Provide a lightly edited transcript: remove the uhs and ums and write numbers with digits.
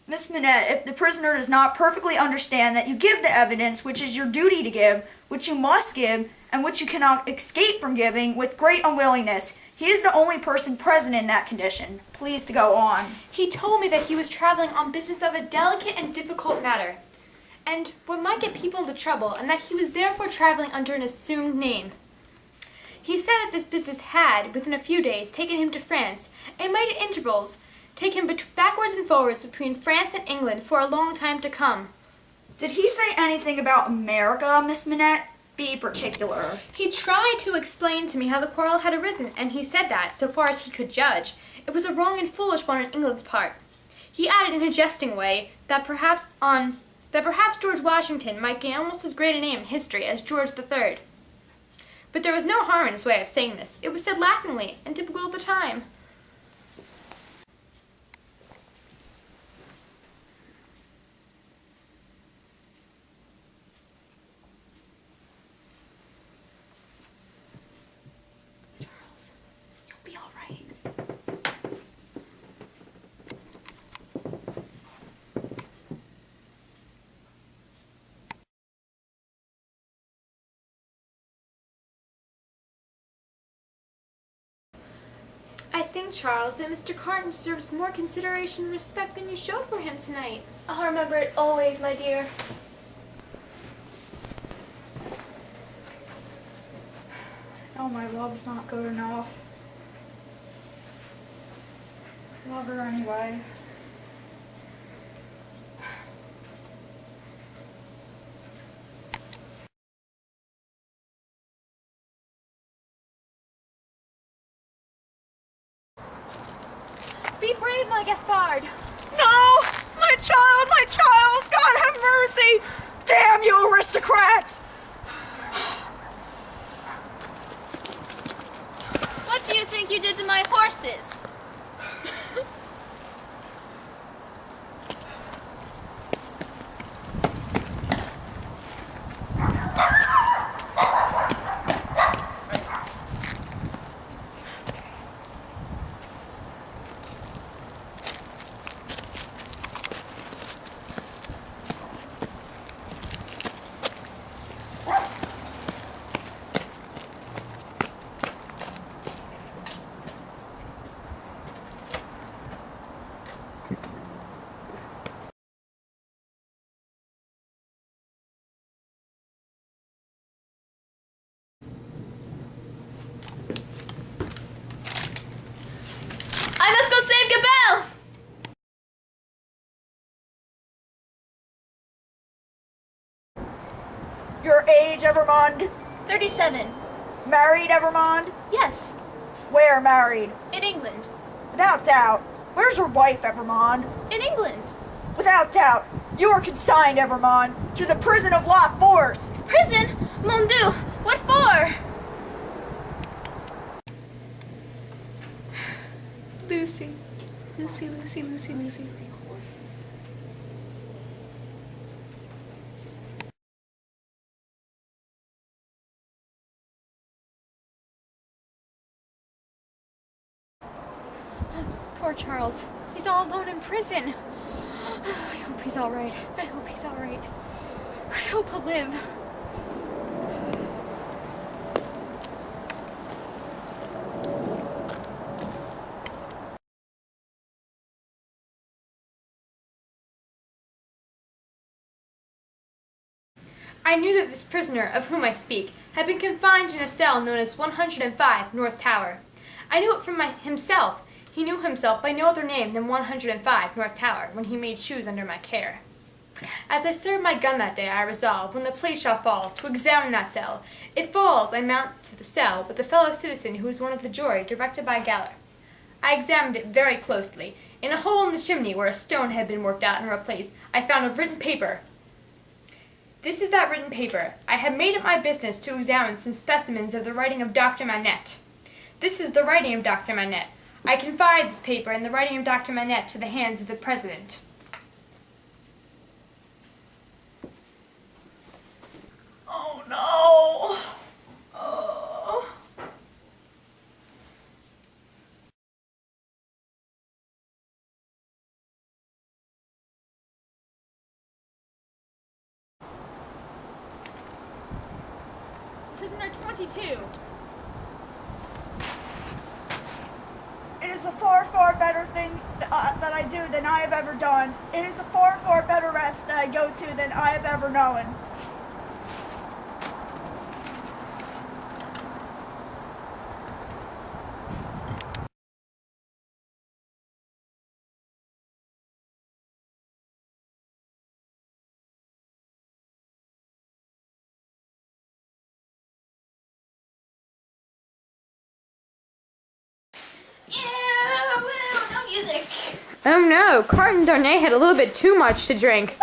Miss Minette, if the prisoner does not perfectly understand that you give the evidence which is your duty to give, which you must give, and which you cannot escape from giving with great unwillingness, he is the only person present in that condition. Please to go on. He told me that he was traveling on business of a delicate and difficult matter, and what might get people into trouble, and that he was therefore traveling under an assumed name. He said that this business had, within a few days, taken him to France, and might at intervals take him backwards and forwards between France and England for a long time to come. Did he say anything about America, Miss Minette? Be particular. He tried to explain to me how the quarrel had arisen, and he said that, so far as he could judge, it was a wrong and foolish one on England's part. He added in a jesting way that perhaps George Washington might gain almost as great a name in history as George III. But there was no harm in his way of saying this. It was said laughingly and typical of the time. Charles, you'll be all right. I think, Charles, that Mr. Carton deserves more consideration and respect than you showed for him tonight. I'll remember it always, my dear. No, my love's not good enough. Love her anyway. Be brave, my Gaspard! No! My child! My child! God have mercy! Damn you aristocrats! What do you think you did to my horses? I must go save Gabelle! Your age, Evermond? 37. Married, Evermond? Yes, Where married? in England. Without doubt. Where's your wife, Evermond? In England. Without doubt. You are consigned, Evermond, to the prison of La Force. Prison? Mon Dieu, what for? Lucy. Lucy, Lucy, Lucy, Lucy. Poor Charles. He's all alone in prison. I hope he's all right. I hope he's all right. I hope he'll live. I knew that this prisoner, of whom I speak, had been confined in a cell known as 105 North Tower. I knew it from himself. He knew himself by no other name than 105 North Tower when he made shoes under my care. As I served my gun that day, I resolved, when the place shall fall, to examine that cell. It falls, I mount to the cell with a fellow citizen who was one of the jury, directed by Galler. I examined it very closely. In a hole in the chimney where a stone had been worked out and replaced, I found a written paper. This is that written paper. I had made it my business to examine some specimens of the writing of Dr. Manette. This is the writing of Dr. Manette. I confide this paper and the writing of Dr. Manette to the hands of the President. Prisoner 22. It is a far, far better thing that I do than I have ever done. It is a far, far better rest that I go to than I have ever known. Yeah, woo, no music. Oh no, Cart and Darnay had a little bit too much to drink.